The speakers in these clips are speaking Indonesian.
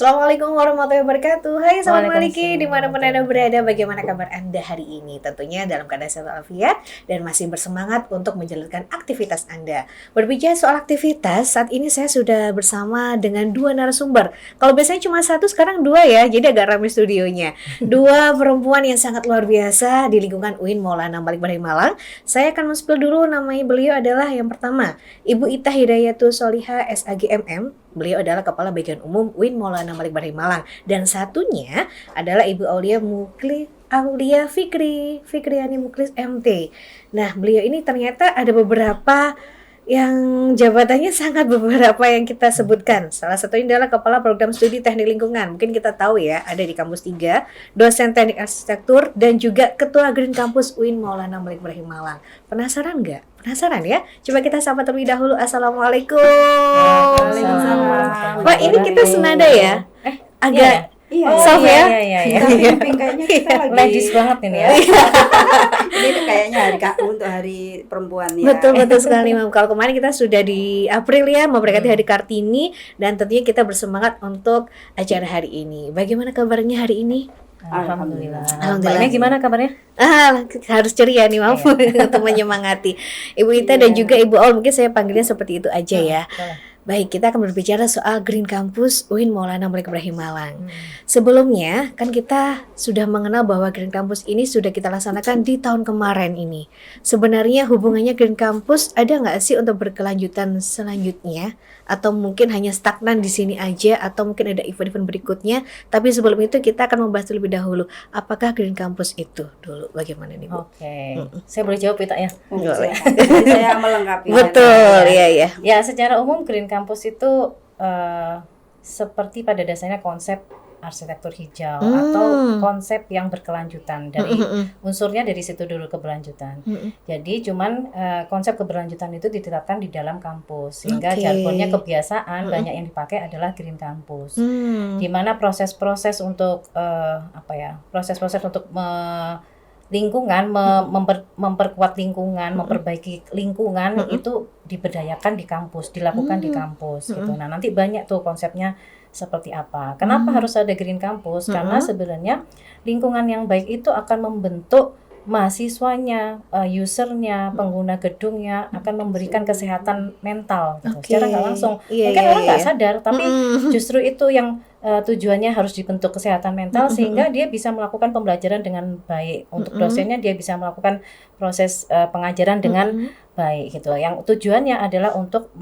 Assalamualaikum warahmatullahi wabarakatuh. Hai Sobat Maliki, dimanapun Anda berada, bagaimana kabar Anda hari ini? Tentunya dalam keadaan sehat walafiat dan masih bersemangat untuk menjalankan aktivitas Anda. Berbicara soal aktivitas, saat ini saya sudah bersama dengan dua narasumber. Kalau biasanya cuma satu, sekarang dua ya, jadi agak ramai studionya. Dua perempuan yang sangat luar biasa di lingkungan UIN Maulana Malik Ibrahim Malang. Saya akan men-spill dulu, namanya beliau adalah yang pertama, Ibu Ita Hidayatul Solihah SAGMM. Beliau adalah Kepala Bagian Umum UIN Maulana Malik Ibrahim Malang. Dan satunya adalah Ibu Aulia Fikriani Muklis MT. Nah, beliau ini ternyata ada beberapa yang jabatannya sangat beberapa yang kita sebutkan. Salah satunya adalah Kepala Program Studi Teknik Lingkungan. Mungkin kita tahu ya, ada di Kampus 3, dosen Teknik Arsitektur, dan juga Ketua Green Campus UIN Maulana Malik Ibrahim Malang. Penasaran nggak? Penasaran ya? Coba kita sapa terlebih dahulu. Assalamualaikum. Waalaikumsalam. Wah, ini kita senada ya? Agak soft ya? Iya. Kayaknya kita lagi ladies banget ini ya. Ini kayaknya untuk hari perempuan ya. Betul sekali, Mam. Kalau kemarin kita sudah di April ya, memperingati Hari Kartini, dan tentunya kita bersemangat untuk acara hari ini. Bagaimana kabarnya hari ini? Alhamdulillah. Alhamdulillah. Mbaknya gimana kabarnya? Harus ceria nih, Mam, untuk menyemangati Ibu Ita dan juga Ibu Aul. Mungkin saya panggilnya seperti itu aja ya. Baik, kita akan berbicara soal Green Campus UIN Maulana Malik Ibrahim Malang. Sebelumnya, kan kita sudah mengenal bahwa Green Campus ini sudah kita laksanakan di tahun kemarin ini. Sebenarnya hubungannya Green Campus ada nggak sih untuk berkelanjutan selanjutnya? Atau mungkin hanya stagnan di sini aja, atau mungkin ada event-event berikutnya. Tapi sebelum itu kita akan membahas lebih dahulu, apakah Green Campus itu dulu? Bagaimana nih, Bu? Oke. Saya boleh jawab ya, ya? Boleh. Saya melengkapi. Betul, iya. Ya, secara umum Green Campus itu seperti pada dasarnya konsep arsitektur hijau atau konsep yang berkelanjutan dari unsurnya dari situ dulu keberlanjutan. Jadi cuman konsep keberlanjutan itu ditetapkan di dalam kampus sehingga jargonnya kebiasaan banyak yang dipakai adalah Green Campus. Di mana proses-proses untuk proses-proses untuk lingkungan, memperkuat lingkungan, memperbaiki lingkungan itu diberdayakan di kampus, dilakukan di kampus gitu. Nah, nanti banyak tuh konsepnya seperti apa. Kenapa harus ada Green Campus? Karena sebenarnya lingkungan yang baik itu akan membentuk mahasiswanya, usernya, pengguna gedungnya, akan memberikan kesehatan mental gitu. Secara nggak langsung. Mungkin orang nggak sadar, tapi justru itu yang tujuannya harus dibentuk kesehatan mental sehingga dia bisa melakukan pembelajaran dengan baik. Untuk dosennya dia bisa melakukan proses pengajaran dengan baik gitu. Yang tujuannya adalah untuk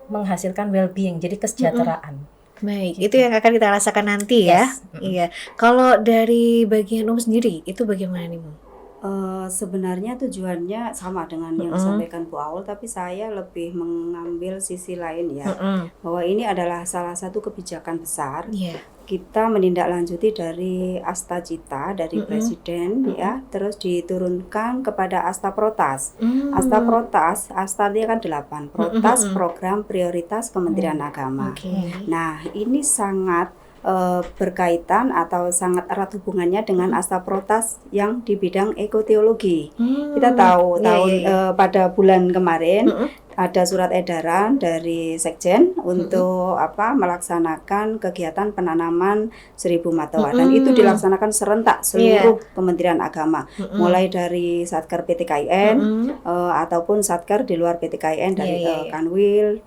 menghasilkan well-being, jadi kesejahteraan. Baik, itu yang akan kita rasakan nanti ya. Iya. Kalau dari bagian sendiri, itu bagaimana nih, Bu? Sebenarnya tujuannya sama dengan yang disampaikan Bu Aul, tapi saya lebih mengambil sisi lain ya, bahwa ini adalah salah satu kebijakan besar. Kita menindaklanjuti dari Asta Cita dari Presiden ya, terus diturunkan kepada Asta Protas. Asta Protas, Asta dia kan 8, Protas program prioritas Kementerian Agama. Nah, ini sangat berkaitan atau sangat erat hubungannya dengan Asta Protas yang di bidang ekoteologi. Kita tahu pada bulan kemarin ada surat edaran dari Sekjen untuk melaksanakan kegiatan penanaman 1000 matoa dan itu dilaksanakan serentak seluruh Kementerian Agama, mulai dari Satker PTKIN ataupun Satker di luar PTKIN dari Kanwil,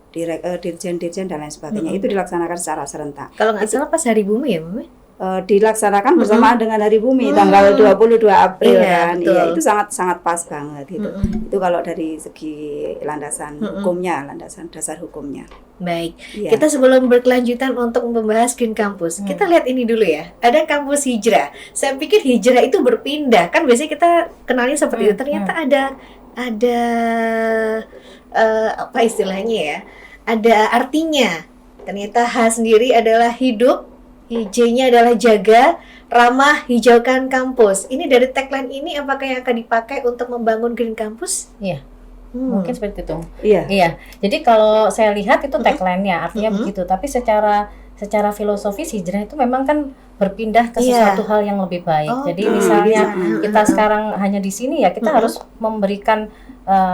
Dirjen-Dirjen dan lain sebagainya. Itu dilaksanakan secara serentak. Kalau nggak salah pas Hari Bumi ya, Mami? Dilaksanakan bersamaan dengan Hari Bumi tanggal 22 April kan. Iya, itu sangat pas banget gitu. Itu kalau dari segi landasan hukumnya, landasan dasar hukumnya. Baik. Kita sebelum berkelanjutan untuk membahas Green Campus, kita lihat ini dulu ya. Ada kampus hijrah. Saya pikir hijrah itu berpindah. Kan biasanya kita kenalnya seperti itu. Ternyata ada apa istilahnya ya? Ada artinya. Ternyata H sendiri adalah hidup, J-nya adalah jaga, ramah, hijaukan kampus. Ini dari tagline ini apakah yang akan dipakai untuk membangun Green Campus? Iya. Mungkin seperti itu. Iya. Jadi kalau saya lihat itu tagline-nya artinya begitu, tapi secara filosofis hijrah itu memang kan berpindah ke sesuatu hal yang lebih baik. Jadi misalnya kita sekarang hanya di sini ya, kita harus memberikan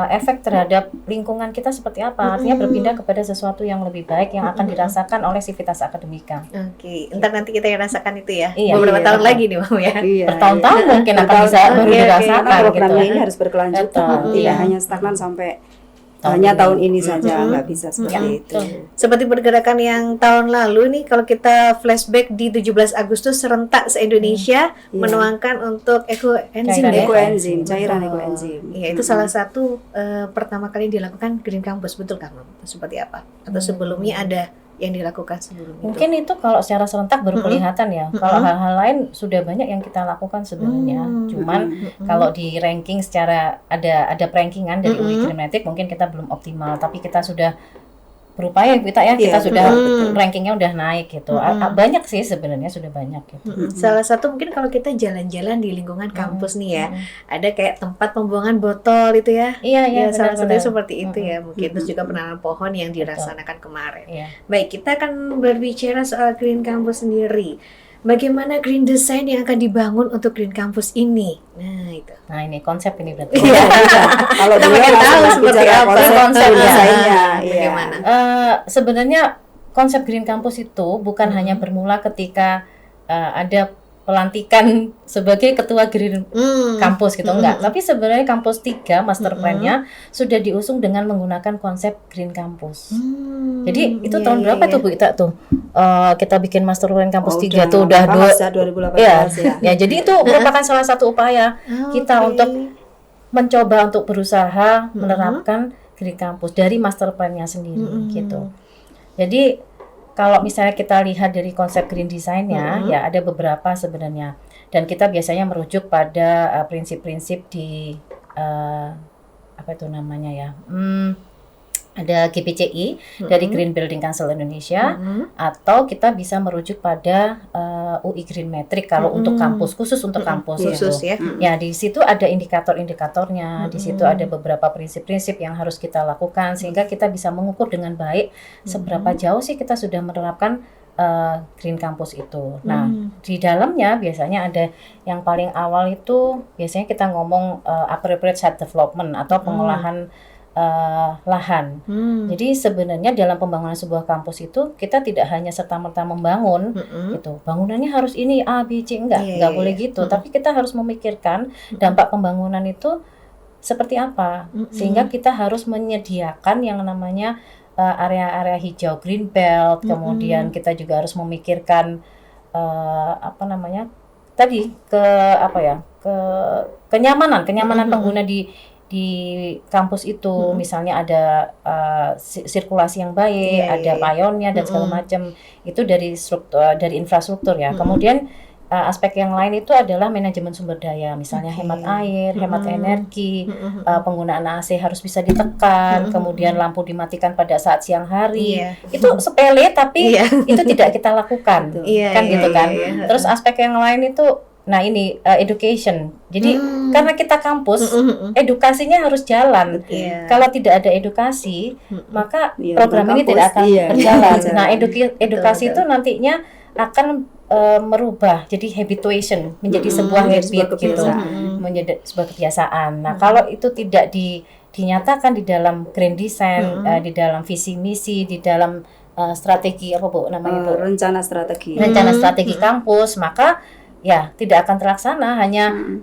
efek terhadap lingkungan kita seperti apa. Artinya berpindah kepada sesuatu yang lebih baik yang akan dirasakan oleh Civitas Akademika. Oke, entar nanti kita yang rasakan itu ya. Iya, beberapa tahun lagi nih Mam ya. Bertahun-tahun mungkin akan bisa baru dirasakan Karena programnya gitu. ini harus berkelanjutan, tidak Iya. hanya stagnan sampai hanya tahun ini saja, nggak bisa seperti itu. Seperti pergerakan yang tahun lalu nih, kalau kita flashback di 17 Agustus serentak se-Indonesia menuangkan untuk ekoenzim ya. Ekoenzim, cairan ekoenzim. Iya, itu salah satu pertama kali dilakukan Green Campus, betul kan Mam? Seperti apa? Atau sebelumnya ada yang dilakukan sebelum Mungkin itu kalau secara serentak baru kelihatan ya. Kalau hal-hal lain sudah banyak yang kita lakukan sebenarnya. Cuman kalau di ranking secara ada rankingan dari UI Krimenetik mungkin kita belum optimal, tapi kita sudah berupaya kita sudah rankingnya udah naik gitu. Banyak sih sebenarnya, sudah banyak gitu. Salah satu mungkin kalau kita jalan-jalan di lingkungan kampus nih ya, ada kayak tempat pembuangan botol itu ya. Iya, salah benar-benar. satunya seperti itu ya mungkin. Terus juga penanaman pohon yang dilaksanakan kemarin. Iya. Baik, kita akan berbicara soal Green Campus sendiri. Bagaimana green design yang akan dibangun untuk Green Campus ini? Nah, itu. Nah, ini konsep ini berarti. Iya. Kalau Kita dia pengen tahu langsung seperti bicara apa konsep konsepnya. desainnya. Iya. Bagaimana? Sebenarnya konsep Green Campus itu bukan hanya bermula ketika ada pelantikan sebagai ketua Green Campus gitu, enggak. Tapi sebenarnya kampus 3 master plan-nya sudah diusung dengan menggunakan konsep Green Campus. Jadi itu tahun berapa tuh Bu Ita tuh? Kita bikin master plan kampus 3 tuh udah 2018 ya. ya. Ya, jadi itu merupakan salah satu upaya kita untuk mencoba untuk berusaha menerapkan Green Campus dari master plan-nya sendiri gitu. Jadi kalau misalnya kita lihat dari konsep green design-nya, ya ada beberapa sebenarnya. Dan kita biasanya merujuk pada prinsip-prinsip di apa itu namanya ya? Ada GPCI dari Green Building Council Indonesia, atau kita bisa merujuk pada UI Green Metric kalau untuk kampus, khusus untuk kampus Khusus gitu. ya. Ya, di situ ada indikator-indikatornya, di situ ada beberapa prinsip-prinsip yang harus kita lakukan sehingga kita bisa mengukur dengan baik seberapa jauh sih kita sudah menerapkan Green Campus itu. Nah, di dalamnya biasanya ada yang paling awal itu biasanya kita ngomong appropriate site development atau pengolahan lahan. Jadi sebenarnya dalam pembangunan sebuah kampus itu kita tidak hanya serta-merta membangun gitu. Bangunannya harus ini A, B, C, enggak boleh gitu. Tapi kita harus memikirkan dampak pembangunan itu seperti apa. Sehingga kita harus menyediakan yang namanya area-area hijau, green belt. Kemudian kita juga harus memikirkan apa namanya? Tadi kenyamanan pengguna di kampus itu, misalnya ada sirkulasi yang baik, ada payonnya dan segala macam, itu dari dari infrastruktur ya. Kemudian aspek yang lain itu adalah manajemen sumber daya, misalnya hemat air, hemat energi, penggunaan AC harus bisa ditekan, kemudian lampu dimatikan pada saat siang hari. Itu sepele tapi itu tidak kita lakukan, kan gitu kan. Terus aspek yang lain itu nah ini education. Jadi karena kita kampus, edukasinya harus jalan. Kalau tidak ada edukasi, maka program ini tidak akan berjalan. Nah, edukasi itu nantinya akan merubah jadi habituation, menjadi sebuah habit gitu, menjadi sebuah kebiasaan. Nah, kalau itu tidak dinyatakan di dalam green design, di dalam visi misi, di dalam strategi apa Bu namanya Bu? Rencana strategi Kampus, maka ya tidak akan terlaksana,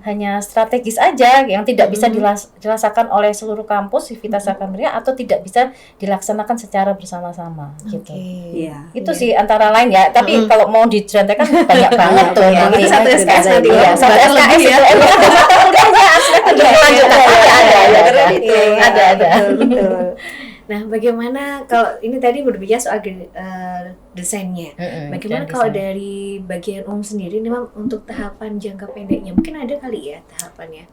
hanya strategis aja yang tidak bisa dirasakan oleh seluruh kampus Civitas Akademika atau tidak bisa dilaksanakan secara bersama-sama gitu. Itu sih antara lain ya, tapi kalau mau diceritakan banyak banget tuh nanti satu SKS nanti ya. Satu SKS ya. Ada. Nah, bagaimana kalau ini tadi berbicara soal desainnya. Bagaimana kalau dari bagian umum sendiri nih Mam, untuk tahapan jangka pendeknya mungkin ada kali ya tahapannya?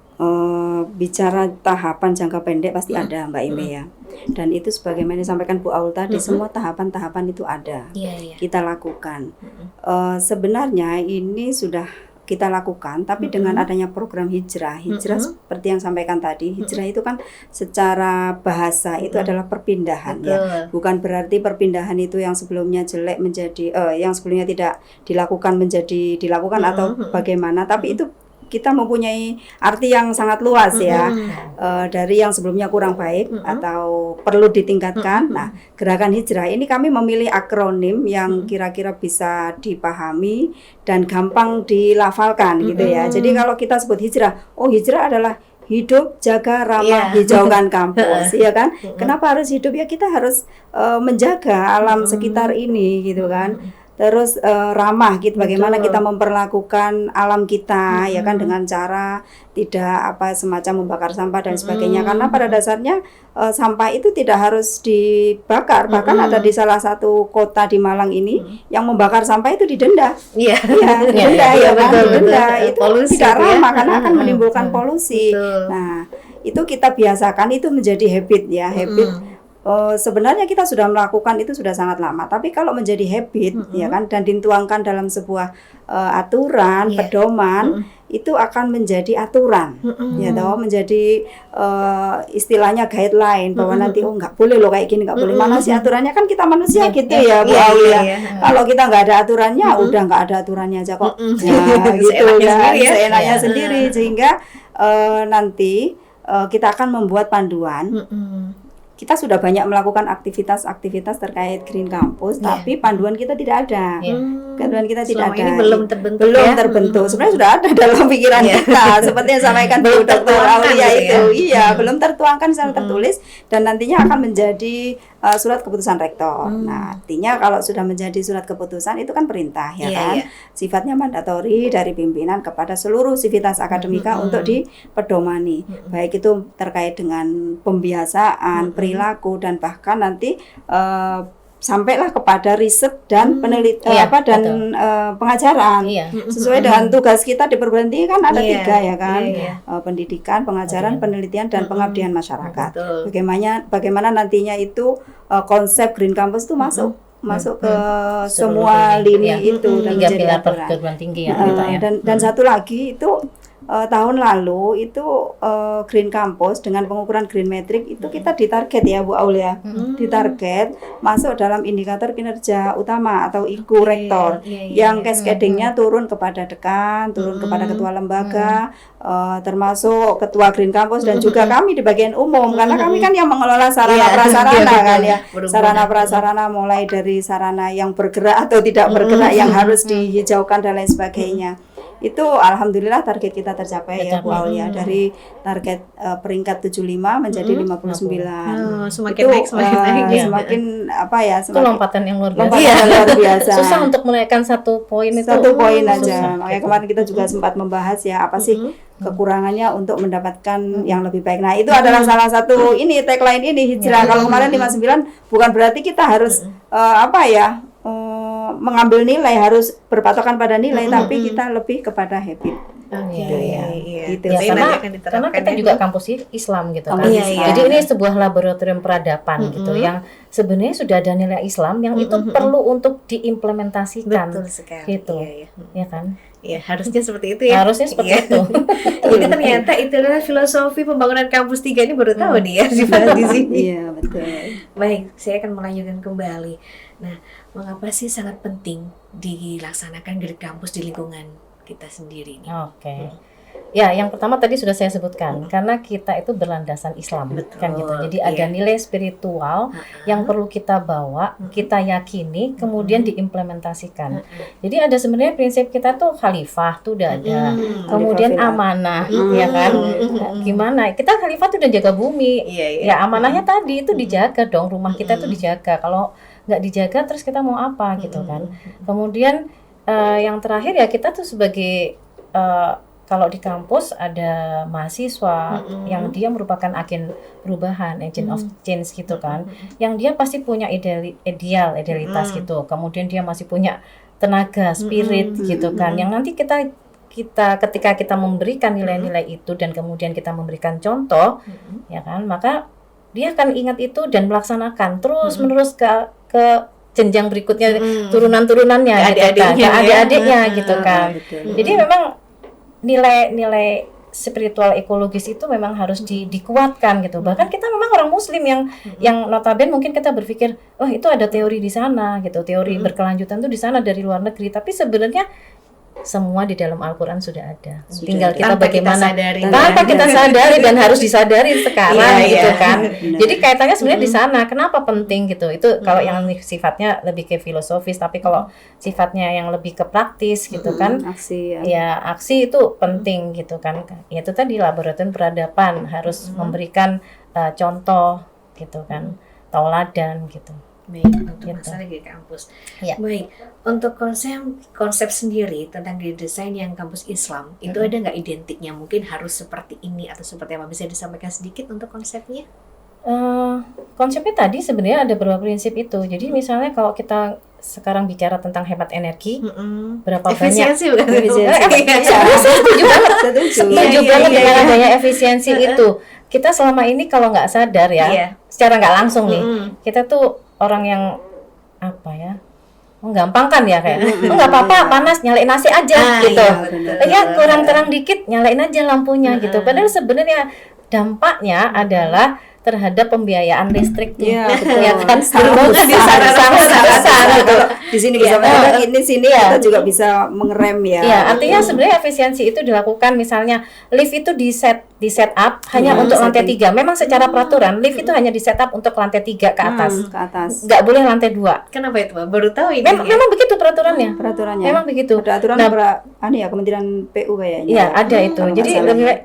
Bicara tahapan jangka pendek pasti ada Mbak Ime ya. Dan itu sebagaimana disampaikan Bu Aul tadi, semua tahapan-tahapan itu ada. Kita lakukan. Sebenarnya ini sudah kita lakukan, tapi dengan adanya program hijrah seperti yang sampaikan tadi, hijrah itu kan secara bahasa itu adalah perpindahan. Ya, bukan berarti perpindahan itu yang sebelumnya jelek menjadi yang sebelumnya tidak dilakukan menjadi dilakukan atau bagaimana, tapi itu kita mempunyai arti yang sangat luas ya. Dari yang sebelumnya kurang baik atau perlu ditingkatkan. Nah, gerakan hijrah ini kami memilih akronim yang kira-kira bisa dipahami dan gampang dilafalkan gitu ya. Jadi kalau kita sebut hijrah, oh hijrah adalah hidup, jaga, ramah, hijaukan kampus, ya kan? Kenapa harus hidup? Ya kita harus menjaga alam sekitar ini, gitu kan? Terus ramah, gitu. Bagaimana kita memperlakukan alam kita, ya kan? Dengan cara tidak semacam membakar sampah dan sebagainya. Karena pada dasarnya sampah itu tidak harus dibakar. Bahkan ada di salah satu kota di Malang ini yang membakar sampah itu didenda. Iya, didenda, ya kan? Didenda itu polusi, tidak ramah karena akan menimbulkan polusi. Nah, itu kita biasakan, itu menjadi habit ya, habit. Sebenarnya kita sudah melakukan itu sudah sangat lama, tapi kalau menjadi habit ya kan dan dituangkan dalam sebuah aturan, pedoman, itu akan menjadi aturan, ya toh, menjadi istilahnya guideline bahwa nanti nggak boleh loh kayak gini, nggak boleh. Mana sih aturannya, kan kita manusia gitu ya Bu Aulia. Kalau kita nggak ada aturannya, udah nggak ada aturannya aja kok. Nah, gitu ya, seenaknya sendiri, sehingga nanti kita akan membuat panduan. Kita sudah banyak melakukan aktivitas-aktivitas terkait Green Campus, tapi panduan kita tidak ada. Panduan kita tidak ada. Ini belum terbentuk. Terbentuk. Sebenarnya sudah ada dalam pikiran kita. Seperti yang sampaikan Bu Dr. Aulia itu. Iya, belum tertuangkan secara tertulis dan nantinya akan menjadi surat keputusan rektor. Nah, artinya kalau sudah menjadi surat keputusan itu kan perintah ya kan. Sifatnya mandatori dari pimpinan kepada seluruh sivitas akademika untuk dipedomani. Baik itu terkait dengan pembiasaan, perilaku, dan bahkan nanti sampailah kepada riset dan penelitian pengajaran. Sesuai dengan tugas kita di perguruan tinggi kan ada 3 ya kan. Pendidikan, pengajaran, penelitian, dan pengabdian masyarakat. Bagaimana nantinya itu konsep Green Campus itu masuk ke semua lini itu dan menjadi aturan. Perguruan tinggi ya, kita, ya. Dan satu lagi itu tahun lalu itu Green Campus dengan pengukuran Green Metric itu kita ditarget ya Bu Aulia, ditarget masuk dalam indikator kinerja utama atau IKU rektor yang cascadingnya turun kepada dekan, turun kepada ketua lembaga, termasuk ketua Green Campus dan juga kami di bagian umum, karena kami kan yang mengelola sarana prasarana kan ya, sarana prasarana mulai dari sarana yang bergerak atau tidak bergerak yang harus dihijaukan dan lain sebagainya. Itu alhamdulillah target kita tercapai ya Bu Aulia, dari target peringkat 75 menjadi 59. Semakin naik. Semakin itu lompatan yang luar biasa. Luar biasa. Susah untuk menaikkan 1 poin itu. 1 poin aja. Makanya kemarin kita juga sempat membahas ya apa sih kekurangannya untuk mendapatkan yang lebih baik. Nah, itu adalah salah satu tagline ini hijrah. Kalau kemarin 59 bukan berarti kita harus mengambil nilai, harus berpatokan pada nilai, tapi kita lebih kepada habit. Gitu. Karena kita juga kampus Islam gitu kan. Jadi ini sebuah laboratorium peradaban gitu yang sebenarnya sudah ada nilai Islam yang itu perlu untuk diimplementasikan. Betul sekali. Gitu. Ya kan? Ya, harusnya seperti itu ya. Harusnya seperti itu. Jadi ternyata itu adalah filosofi pembangunan kampus 3 ini baru tahu nih ya dibahas di sini. Iya, betul. Baik, saya akan melanjutkan kembali. Nah, mengapa sih sangat penting dilaksanakan Green Campus di lingkungan kita sendiri nih? Oke. Ya, yang pertama tadi sudah saya sebutkan, karena kita itu berlandasan Islam, kan gitu. Jadi ada nilai spiritual yang perlu kita bawa, kita yakini, kemudian diimplementasikan. Jadi ada sebenarnya prinsip kita tuh khalifah tuh udah ada, kemudian amanah, ya kan? Gimana? Kita khalifah tuh udah jaga bumi, ya amanahnya tadi itu dijaga dong, rumah kita tuh dijaga. Kalau nggak dijaga, terus kita mau apa gitu kan? Kemudian yang terakhir ya kita tuh sebagai kalau di kampus ada mahasiswa yang dia merupakan agen perubahan, agent of change gitu kan, yang dia pasti punya idealitas gitu, kemudian dia masih punya tenaga, spirit gitu kan, yang nanti kita ketika kita memberikan nilai-nilai itu dan kemudian kita memberikan contoh, ya kan, maka dia akan ingat itu dan melaksanakan terus menerus ke jenjang berikutnya, turunan-turunannya, adik-adiknya gitu kan. Jadi memang nilai spiritual ekologis itu memang harus dikuatkan gitu. Bahkan kita memang orang muslim yang notabene mungkin kita berpikir, itu ada teori di sana gitu, teori berkelanjutan tuh di sana dari luar negeri, tapi sebenarnya semua di dalam Al-Quran sudah ada. Sudah Tinggal ada. kita Tanpa bagaimana kita kita sadari dan harus disadari sekarang Iya, gitu iya. kan. Benar. Jadi kaitannya sebenarnya di sana. Kenapa penting gitu? Itu kalau yang sifatnya lebih ke filosofis, tapi kalau sifatnya yang lebih ke praktis gitu kan. Aksi ya. Ya, aksi itu penting gitu kan. Ya itu tadi laboratorium peradaban harus memberikan contoh gitu kan. Tauladan gitu. Baik, untuk Gitu. masalah di kampus. Iya. Baik, untuk konsep sendiri tentang green design yang kampus Islam, itu ada nggak identiknya? Mungkin harus seperti ini atau seperti apa? Bisa disampaikan sedikit untuk konsepnya? Konsepnya tadi sebenarnya ada beberapa prinsip itu. Jadi misalnya kalau kita sekarang bicara tentang hemat energi, berapa banyak Efisiensi bukan? Efisiensi. Saya setuju banget. Setuju Iya, banget iya, dengan iya. adanya efisiensi itu. Kita selama ini kalau nggak sadar ya, Iya. secara nggak langsung nih, Mm-mm. kita tuh orang yang apa ya, menggampangkan ya kayak, oh nggak apa-apa, panas nyalain AC aja gitu. Iya, betul. Ya kurang terang dikit, nyalain aja lampunya gitu. Padahal sebenarnya dampaknya adalah terhadap pembiayaan listrik tuh. Iya, betul. Ya kan, Sangat sangat besar gitu. Di sini bisa Iya. ini sini Iya. kita juga bisa mengerem ya. Ya, artinya sebenarnya efisiensi itu dilakukan misalnya lift itu di set up hanya untuk lantai 3. Memang secara peraturan lift itu hanya di set up untuk lantai 3 ke atas. Ke atas. Nggak boleh lantai 2. Kenapa itu, Mbak? Baru tahu ini. Memang begitu peraturannya. Peraturannya. Memang begitu. Ada aturan Nah, Kementerian PU kayaknya. Iya, ada itu. Kalau Jadi nggak salah. lebih baik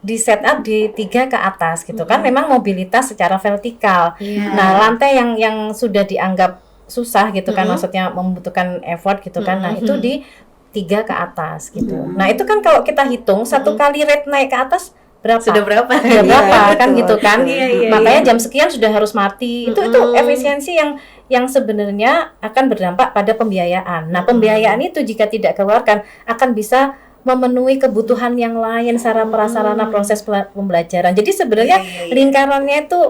di set up di 3 ke atas gitu kan. Memang mobilitas secara vertikal. Iya. Nah, lantai yang sudah dianggap susah gitu kan, maksudnya membutuhkan effort gitu kan. Nah, itu di 3 ke atas gitu. Nah, itu kan kalau kita hitung satu kali rate naik ke atas berapa? Sudah berapa? Sudah berapa Iya, kan betul, gitu kan. betul. Iya, iya, Makanya iya. jam sekian sudah harus mati. Itu efisiensi yang sebenarnya akan berdampak pada pembiayaan. Nah, pembiayaan itu jika tidak keluarkan akan bisa memenuhi kebutuhan yang lain secara prasarana proses pembelajaran. Jadi sebenarnya Iya, iya. lingkarannya itu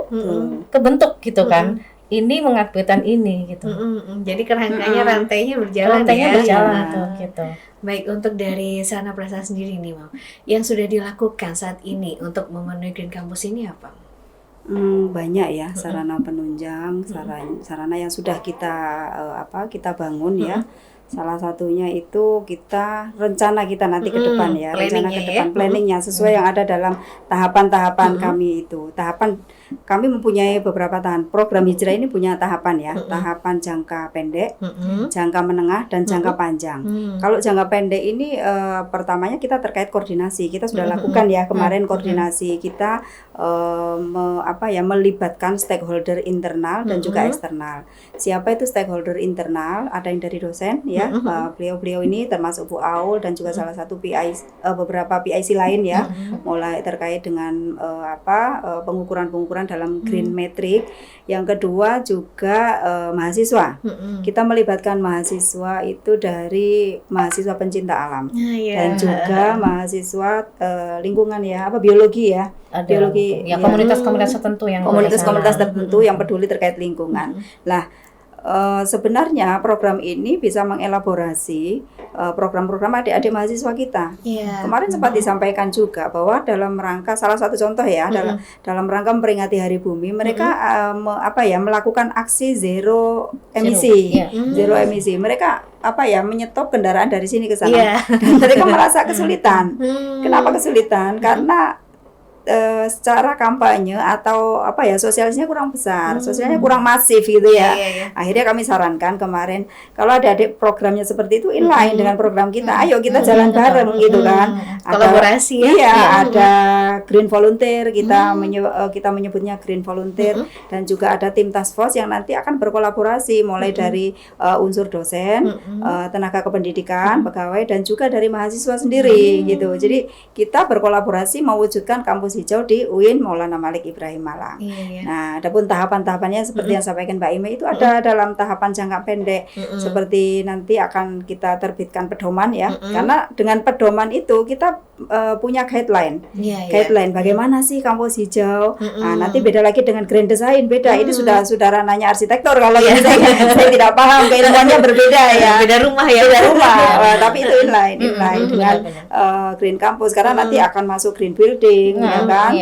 kebentuk gitu kan. Ini mengakibatkan ini gitu. Jadi kerangkanya rantainya berjalan Rantainya ya. berjalan Nah. tuh gitu. Baik, untuk dari Sarana Prasarana sendiri nih, Mam, yang sudah dilakukan saat ini untuk memenuhi Green Campus ini apa? Banyak ya sarana penunjang, sarana yang sudah kita bangun ya. Salah satunya itu rencana kita nanti ke depan ya, rencana ke Planningnya depan, planningnya sesuai yang ada dalam tahapan-tahapan kami itu. Kami mempunyai beberapa tahapan. Program hijrah ini punya tahapan ya, tahapan jangka pendek, jangka menengah, dan jangka panjang. Kalau jangka pendek ini pertamanya kita terkait koordinasi. Kita sudah lakukan ya kemarin koordinasi kita melibatkan stakeholder internal dan juga eksternal. Siapa itu stakeholder internal? Ada yang dari dosen ya, beliau-beliau ini termasuk Bu Aul dan juga salah satu beberapa PIC lain ya, mulai terkait dengan pengukuran dalam green metric. Yang kedua juga mahasiswa. Kita melibatkan mahasiswa itu dari mahasiswa pencinta alam dan juga mahasiswa lingkungan ya, biologi ya. Ada Biologi ya, ya. komunitas-komunitas tertentu yang Komunitas-komunitas tertentu yang peduli terkait lingkungan. Lah, sebenarnya program ini bisa mengelaborasi program-program adik-adik mahasiswa kita. Kemarin sempat disampaikan juga bahwa dalam rangka salah satu contoh ya, dalam rangka memperingati Hari Bumi, mereka melakukan aksi zero emisi. Zero emisi. Mereka menyetop kendaraan dari sini ke sana. Dan mereka merasa kesulitan. Kenapa kesulitan? Karena secara kampanye atau sosialisnya kurang besar, sosialnya kurang masif gitu ya. Akhirnya kami sarankan kemarin kalau ada programnya seperti itu inline dengan program kita, ayo kita jalan bareng gitu kan. Kolaborasi ya. Iya, ada Green Volunteer, kita menyebutnya Green Volunteer, dan juga ada tim task force yang nanti akan berkolaborasi mulai dari unsur dosen, tenaga kependidikan, pegawai, dan juga dari mahasiswa sendiri gitu. Jadi kita berkolaborasi mewujudkan kampus hijau di UIN Maulana Malik Ibrahim Malang. Nah, adapun tahapan-tahapannya seperti yang sampaikan Mbak Ime itu ada dalam tahapan jangka pendek, seperti nanti akan kita terbitkan pedoman ya. Karena dengan pedoman itu kita punya guideline. Guideline bagaimana sih kampus hijau. Nah, nanti beda lagi dengan grand design, beda. Ini sudah ranahnya arsitektur kalau saya tidak paham, keilmuannya berbeda ya. Beda rumah ya. Beda rumah. Tapi itu inline dengan green campus karena nanti akan masuk green building ya kan.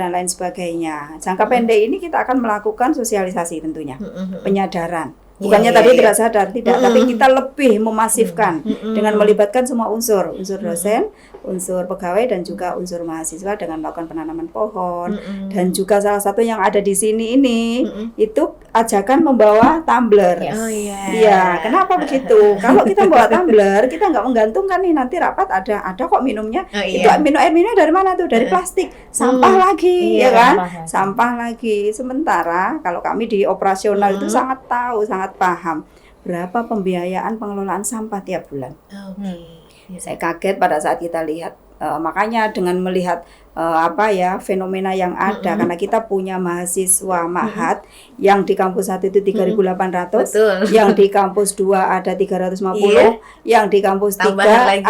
Dan lain sebagainya. Jangka pendek ini kita akan melakukan sosialisasi tentunya, penyadaran Bukannya tadi tidak sadar, tidak, tapi kita lebih memasifkan dengan melibatkan semua unsur dosen, unsur pegawai dan juga unsur mahasiswa dengan melakukan penanaman pohon. Dan juga salah satu yang ada di sini ini itu ajakan membawa tumbler. Iya, kenapa begitu? Kalau kita bawa tumbler, kita nggak menggantungkan nih nanti rapat ada kok minumnya. Itu air minumnya dari mana tuh? Dari plastik. Sampah lagi, ya kan? Sampah lagi. Sementara kalau kami di operasional itu sangat tahu, sangat paham berapa pembiayaan pengelolaan sampah tiap bulan. Saya kaget pada saat kita lihat, makanya dengan melihat fenomena yang ada, karena kita punya mahasiswa mahat yang di kampus 1 itu 3.800, yang di kampus 2 ada 350, yang di kampus 3 ada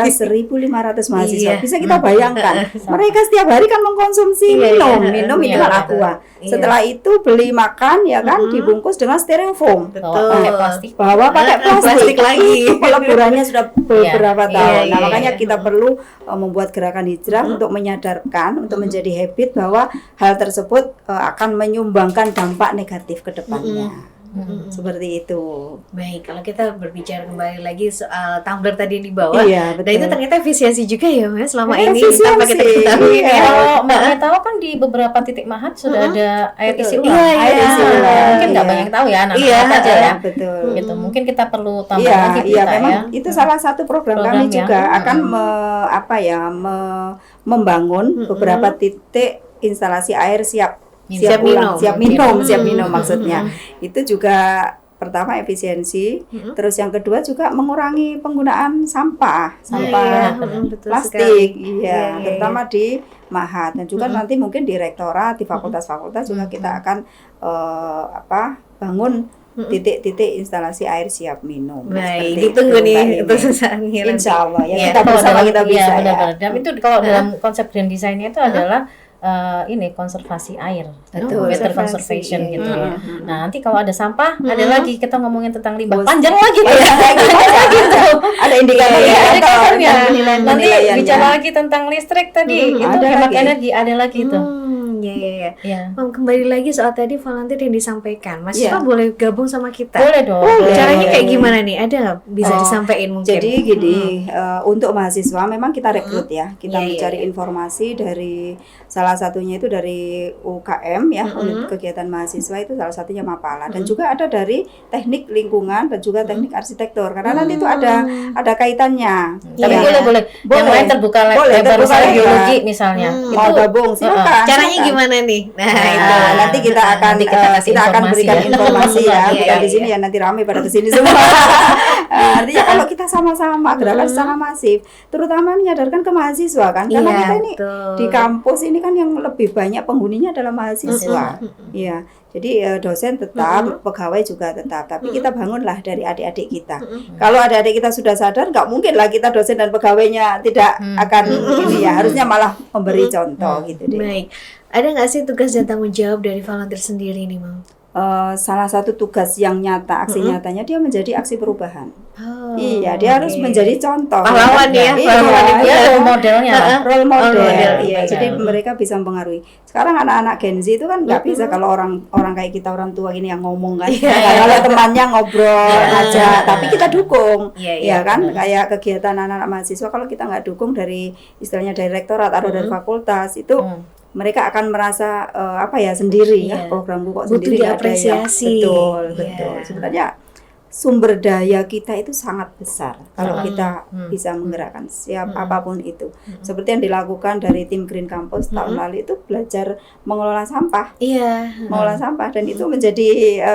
1.500 mahasiswa. Bisa kita bayangkan, mereka setiap hari kan mengkonsumsi minum minuman aqua. Setelah itu beli makan ya kan, dibungkus dengan styrofoam. Bawa pakai plastik lagi. Itu peleburannya sudah beberapa tahun. Nah, makanya kita perlu membuat gerakan hijrah untuk menyadarkan, untuk menjadi habit bahwa hal tersebut akan menyumbangkan dampak negatif ke depannya. Seperti itu. Baik, kalau kita berbicara kembali lagi soal tumbler tadi yang dibawa, dan itu ternyata efisiensi juga ya Mas selama ini tanpa kita ketahui. Kalau Mbak tahu kan di beberapa titik mahat sudah ada air isi ulang. Mungkin nggak banyak tahu ya anak-anak aja ya. Betul. Gitu. Mungkin kita perlu tambah lagi kita memang itu salah satu program kami juga akan membangun beberapa titik instalasi air siap minum maksudnya. Itu juga pertama efisiensi, terus yang kedua juga mengurangi penggunaan sampah plastik, terutama di mahat dan juga nanti mungkin di rektorat, di fakultas-fakultas juga kita akan bangun titik-titik instalasi air siap minum. Baik, ditunggu nih untuk sesaatnya. Insya Allah ya, kita bersama kita bisa ya. Dan itu kalau dalam konsep green design-nya itu adalah konservasi air, water conservation gitu ya. Nah, nanti kalau ada sampah, ada lagi kita ngomongin tentang limbah, panjang lagi ada indikatornya. Nanti bicara lagi tentang listrik tadi, itu hemat energi, ada lagi itu. Kembali lagi soal tadi volunteer yang disampaikan, mahasiswa boleh gabung sama kita. Boleh dong. Caranya kayak gimana nih? Ada nggak bisa disampaikan mungkin? Jadi gini, untuk mahasiswa memang kita rekrut ya, kita mencari informasi dari salah satunya itu dari UKM ya, unit kegiatan mahasiswa itu salah satunya Mapala, dan juga ada dari teknik lingkungan dan juga teknik arsitektur, karena nanti itu ada kaitannya. Tapi boleh. Yang lain terbuka lebar geologi misalnya. Mau gabung silakan. Caranya gimana nih? Nanti kita akan berikan informasi ya, bukan di sini ya, nanti ramai pada kesini semua. Artinya kalau kita sama-sama gerakan secara masif, terutama menyadarkan ke mahasiswa kan, karena kita ini di kampus ini kan yang lebih banyak penghuninya adalah mahasiswa. Iya. Jadi dosen tetap, pegawai juga tetap, tapi kita bangunlah dari adik-adik kita. Kalau adik-adik kita sudah sadar, nggak mungkin lah kita dosen dan pegawainya tidak akan ini ya, harusnya malah memberi contoh gitu deh. Baik, ada nggak sih tugas dan tanggung jawab dari volunteer sendiri nih, Mam? Salah satu tugas yang nyata, aksi nyatanya dia menjadi aksi perubahan. Iya, dia harus menjadi contoh. Pahlawan ya, role modelnya. Role model. Iya, jadi mereka bisa mempengaruhi. Sekarang anak-anak Gen Z itu kan nggak bisa kalau orang kayak kita orang tua ini yang ngomong kan. Kalau temannya ngobrol aja, tapi kita dukung. Iya kan, kayak kegiatan anak-anak mahasiswa kalau kita nggak dukung dari istilahnya dari rektorat atau dari fakultas itu mereka akan merasa sendiri ya, programku kok butuh sendiri diapresiasi. Betul. Sebenarnya sumber daya kita itu sangat besar kalau kita bisa menggerakkan apapun itu. Seperti yang dilakukan dari tim Green Campus tahun lalu itu belajar mengelola sampah. Mengelola sampah, dan itu menjadi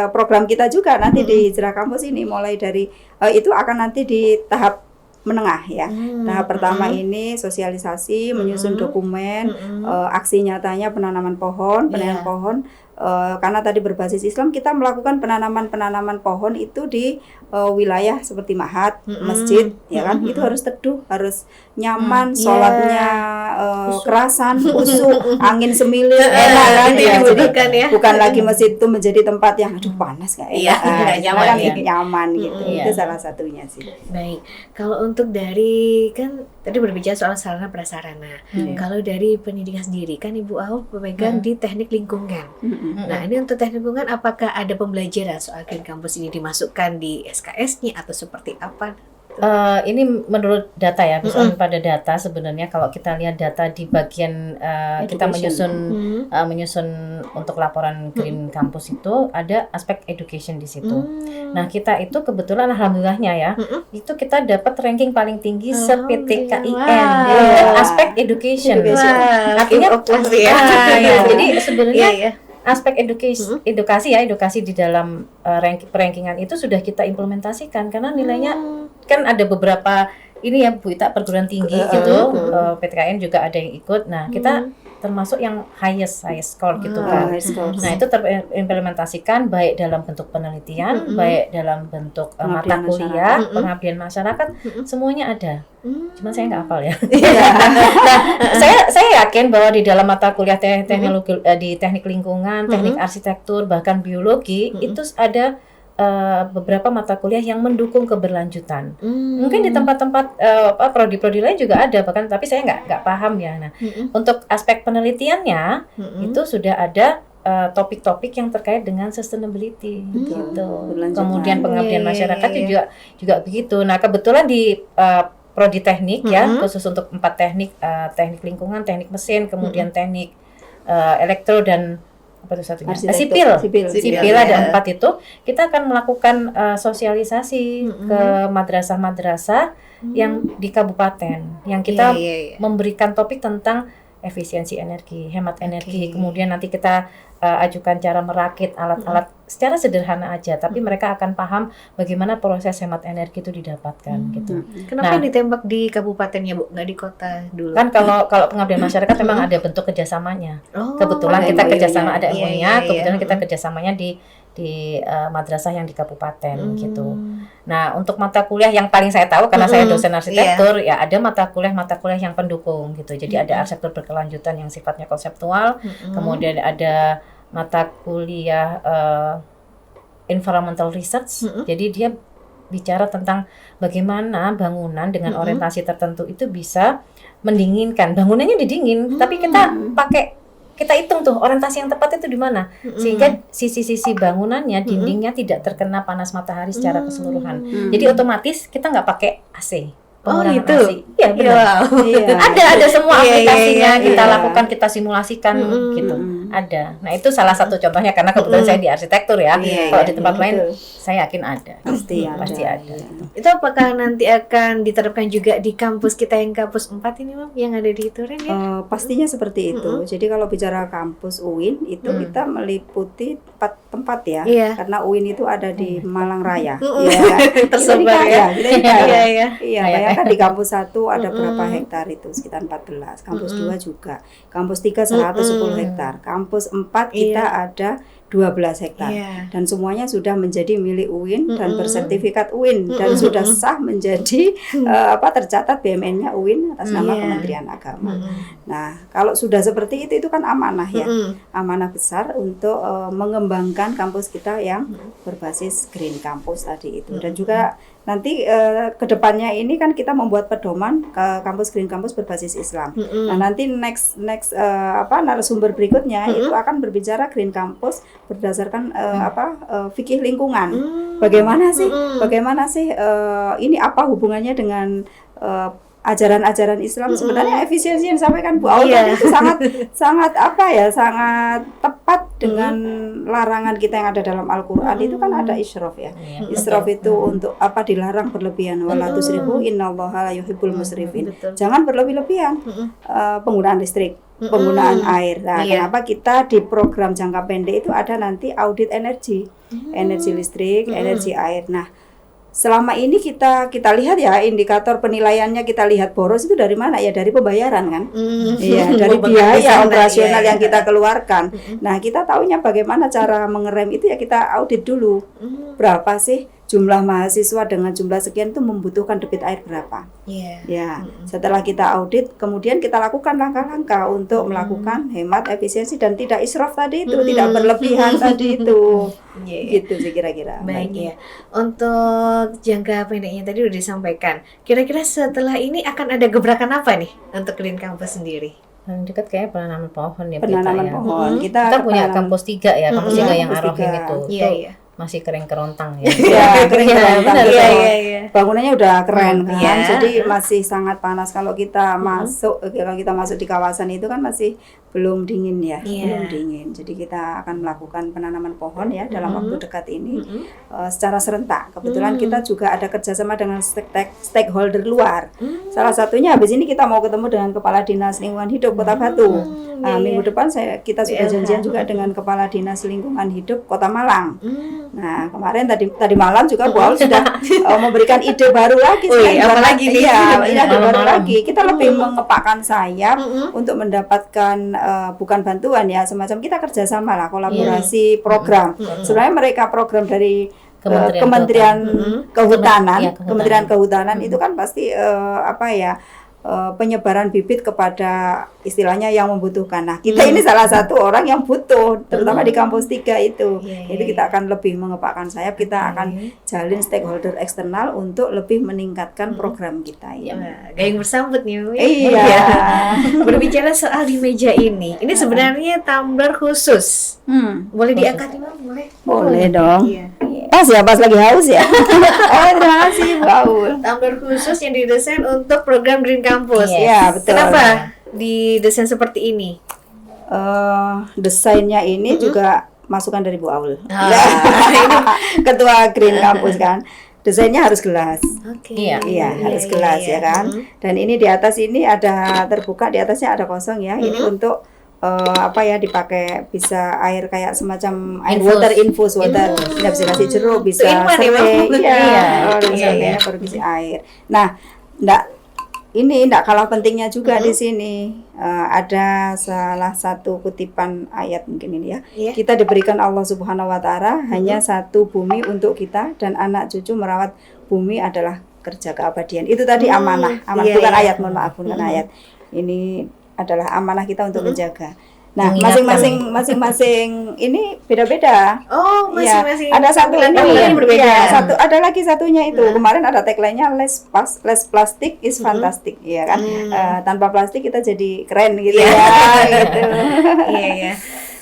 program kita juga nanti di Hijrah Campus ini, mulai dari itu akan nanti di tahap menengah ya. Tahap pertama ini sosialisasi, menyusun dokumen, aksi nyatanya penanaman pohon, pohon. Karena tadi berbasis Islam, kita melakukan penanaman pohon itu di wilayah seperti mahat, masjid, ya kan? Itu harus teduh, harus nyaman, sholatnya kerasan, khusyuk, angin semilir, enak kan? Jadi bukan lagi masjid itu menjadi tempat yang aduh panas nggak enak, nyaman gitu. Itu salah satunya sih. Baik, kalau untuk dari kan tadi berbicara soal sarana prasarana. Kalau dari pendidikan sendiri kan Ibu Aul pemegang di teknik lingkungan. Nah, ini untuk teknik lingkungan apakah ada pembelajaran soal Green Campus ini dimasukkan di SKS-nya atau seperti apa? Ini menurut data ya, misalnya pada data sebenarnya kalau kita lihat data di bagian kita menyusun untuk laporan Green Campus itu ada aspek education di situ. Nah, kita itu kebetulan alhamdulillahnya ya, itu kita dapat ranking paling tinggi se-PTKIN aspek education. Artinya jadi sebenarnya aspek edukasi di dalam rankingan itu sudah kita implementasikan karena nilainya kan ada beberapa ini ya Bu Ita perguruan tinggi gitu, PTKN juga ada yang ikut. Nah, kita termasuk yang highest score gitu kan. Nah, itu terimplementasikan baik dalam bentuk penelitian, baik dalam bentuk mata kuliah, pengabdian masyarakat, semuanya ada. Cuma saya nggak hafal ya. Nah, saya yakin bahwa di dalam mata kuliah teknologi di teknik lingkungan, teknik arsitektur, bahkan biologi itu ada beberapa mata kuliah yang mendukung keberlanjutan. Mungkin di tempat-tempat prodi-prodi lain juga ada, bahkan tapi saya nggak paham ya. Nah, untuk aspek penelitiannya itu sudah ada topik-topik yang terkait dengan sustainability gitu. Kemudian pengabdian masyarakat juga begitu. Nah, kebetulan di prodi teknik ya, khusus untuk 4 teknik, teknik lingkungan, teknik mesin, kemudian teknik elektro dan apa itu satunya? Sipil ada 4 itu. Kita akan melakukan sosialisasi ke madrasah-madrasah yang di kabupaten, yang kita memberikan topik tentang efisiensi energi, hemat energi. Kemudian nanti kita ajukan cara merakit alat-alat secara sederhana aja, tapi mereka akan paham bagaimana proses hemat energi itu didapatkan gitu. Kenapa ditembak di kabupatennya Bu, nggak di kota dulu? Kan kalau pengabdian masyarakat memang ada bentuk kerjasamanya. Kebetulan kita kerjasama ada MOU-nya, kebetulan kita kerjasamanya di madrasah yang di kabupaten gitu. Nah, untuk mata kuliah yang paling saya tahu karena saya dosen arsitektur, ya ada mata kuliah yang pendukung gitu. Jadi ada arsitektur berkelanjutan yang sifatnya konseptual, kemudian ada mata kuliah environmental research. Jadi dia bicara tentang bagaimana bangunan dengan orientasi tertentu itu bisa mendinginkan. Bangunannya didingin, tapi kita hitung tuh orientasi yang tepat itu di mana, sehingga sisi-sisi bangunannya, dindingnya tidak terkena panas matahari secara keseluruhan. Jadi otomatis kita nggak pakai AC. Itu? Iya benar. Ada semua aplikasinya kita lakukan, kita simulasikan gitu. Ada. Nah, itu salah satu contohnya karena kebetulan saya di arsitektur ya. Kalau di tempat lain saya yakin ada. Pasti ada. Itu apakah nanti akan diterapkan juga di kampus kita yang kampus 4 ini, Mam, yang ada di Turen ya? Pastinya seperti itu. Jadi kalau bicara kampus UIN itu kita meliputi 4 tempat ya. Karena UIN itu ada di Malang Raya. Tersebar ya. Iya, kan di kampus 1 ada berapa hektar itu? Sekitar 14. Kampus 2 juga. Kampus 3 110 hektar. Kampus 4 kita ada 12 hektar. Dan semuanya sudah menjadi milik UIN dan bersertifikat UIN dan sudah sah menjadi tercatat BMN-nya UIN atas nama Kementerian Agama. Nah, kalau sudah seperti itu kan amanah ya. Amanah besar untuk mengembangkan kampus kita yang berbasis Green Campus tadi itu. Dan juga nanti kedepannya ini kan kita membuat pedoman ke kampus Green Campus berbasis Islam. Nah, nanti next narasumber berikutnya itu akan berbicara Green Campus berdasarkan fikih lingkungan. Bagaimana sih ini apa hubungannya dengan ajaran-ajaran Islam? Sebenarnya efisiensi yang disampaikan Bu Aul itu sangat tepat dengan larangan kita yang ada dalam Al-Qur'an. Itu kan ada israf ya. Israf itu untuk dilarang berlebihan. Wala tusrifu innallaha la yuhibbul musrifin. Jangan berlebih-lebihan penggunaan listrik, penggunaan air. Nah, kenapa kita di program jangka pendek itu ada nanti audit energi listrik, energi air. Nah, selama ini kita lihat ya indikator penilaiannya, kita lihat boros itu dari mana ya, dari pembayaran kan, dari biaya operasional yang kita keluarkan. Nah, kita tahunya bagaimana cara mengerem itu ya, kita audit dulu berapa sih jumlah mahasiswa dengan jumlah sekian itu membutuhkan debit air berapa. Setelah kita audit, kemudian kita lakukan langkah-langkah untuk melakukan hemat, efisiensi dan tidak israf tadi itu, tidak berlebihan tadi itu. Gitu sih kira-kira. Baik ya. Untuk jangka pendeknya tadi udah disampaikan. Kira-kira setelah ini akan ada gebrakan apa nih untuk Green Campus sendiri? Paling dekat kayaknya penanaman pohon ya. Penanaman kita, ya. pohon. Kita punya kampus 3 ya, kampus 3 yang kampus Arohim 3. itu. Iya, Itu iya. masih kering kerontang ya. Iya, kering kerontang. Iya, iya, iya. Bangunannya udah keren kan, Iya. jadi masih sangat panas. Kalau kita masuk di kawasan itu kan masih belum dingin ya, belum dingin. Jadi kita akan melakukan penanaman pohon ya dalam waktu dekat ini secara serentak. Kebetulan kita juga ada kerjasama dengan stakeholder luar. Salah satunya habis ini kita mau ketemu dengan Kepala Dinas Lingkungan Hidup Kota Batu. Nah, minggu depan kita sudah janjian juga dengan Kepala Dinas Lingkungan Hidup Kota Malang. Nah, kemarin tadi malam juga Bu Aul sudah memberikan ide baru lagi. Apa lagi nih? Iya, ide baru lagi. Kita lebih mengepakkan sayap untuk mendapatkan bukan bantuan ya, semacam kita kerjasama lah, kolaborasi program. Sebenarnya mereka program dari Kementerian Kehutanan, Kementerian Kehutanan itu kan pasti penyebaran bibit kepada istilahnya yang membutuhkan. Nah, kita ini salah satu orang yang butuh, terutama di kampus 3 itu. Itu kita akan lebih mengepakkan sayap, kita akan jalin stakeholder eksternal untuk lebih meningkatkan program kita ya. Gayung bersambut nih. Iya. Berbicara soal di meja ini sebenarnya tumbler khusus. Boleh diangkat nih, boleh? Boleh dong. Iya. Pas lagi haus ya. Terima kasih Bu Aul. Tumbler khusus yang didesain untuk program Green Campus. Iya, betul. Kenapa didesain seperti ini? Desainnya ini juga masukan dari Bu Aul. Ketua Green Campus kan. Desainnya harus gelas. Iya, harus gelas ya kan. Dan ini di atas ini ada terbuka, di atasnya ada kosong ya. Ini untuk dipakai bisa air kayak semacam air infus water. Tidak bisa kasih jeruk, bisa serai. Iya, produksi air. Nah, enggak kalah pentingnya juga di sini. Ada salah satu kutipan ayat mungkin ini ya. Kita diberikan Allah Subhanahu wa taala hanya satu bumi untuk kita, dan anak cucu merawat bumi adalah kerja keabadian. Itu tadi amanah bukan ayat, mohon maaf, bukan ayat. Ini adalah amanah kita untuk menjaga. Nah, masing-masing ini beda-beda. Oh, masing-masing. Ya, ada satu ini berbeda. Ya, ada lagi satunya itu. Kemarin ada tagline-nya less plastic is fantastic, ya kan? Tanpa plastik kita jadi keren gitu ya. Gitu. Iya.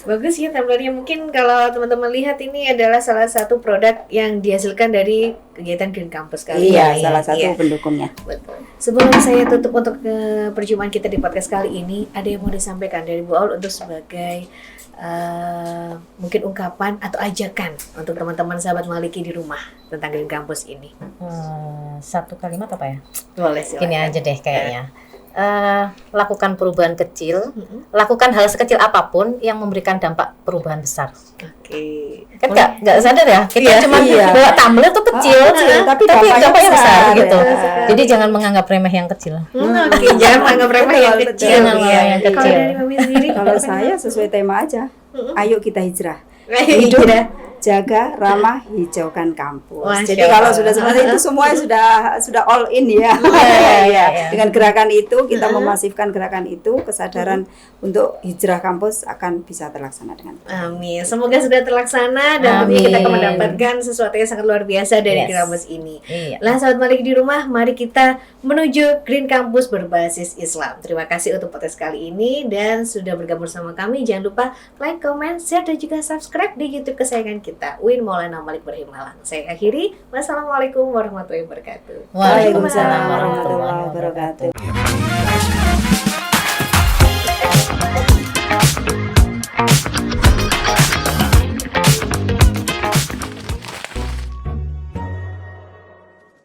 Bagus ya tumblernya. Mungkin kalau teman-teman lihat ini adalah salah satu produk yang dihasilkan dari kegiatan Green Campus kali ini. Iya, salah satu pendukungnya. Betul. Sebelum saya tutup untuk perjumpaan kita di podcast kali ini, ada yang mau disampaikan dari Bu Aul untuk sebagai mungkin ungkapan atau ajakan untuk teman-teman sahabat Maliki di rumah tentang Green Campus ini? Satu kalimat apa ya? Boleh sih. Gini aja deh kayaknya. Lakukan perubahan kecil, lakukan hal sekecil apapun yang memberikan dampak perubahan besar. Oke. Kan nggak sadar ya, kita cuma bawa tumbler tuh kecil, tapi dampaknya besar gitu. Jadi jangan menganggap remeh yang kecil. Oke, jangan menganggap remeh yang kecil. Yang kecil. Kalau dari Mami sendiri, kalau saya sesuai tema aja. Ayo kita hijrah. Hidup, jaga, ramah, hijaukan kampus. Masya Jadi kalau sudah seperti itu semuanya sudah all in ya. Dengan gerakan itu kita memasifkan gerakan itu, kesadaran untuk hijrah kampus akan bisa terlaksana dengan baik. Amin. Semoga sudah terlaksana dan tentunya kita akan mendapatkan sesuatu yang sangat luar biasa dari Green Campus ini. Lah sahabat Malik di rumah, mari kita menuju Green Campus berbasis Islam. Terima kasih untuk podcast kali ini dan sudah bergabung bersama kami. Jangan lupa like, comment, share dan juga subscribe di YouTube kesayangan kita, Win Maulana Malik Ibrahim Malang. Saya akhiri. Wassalamualaikum warahmatullahi wabarakatuh. Waalaikumsalam warahmatullahi wabarakatuh.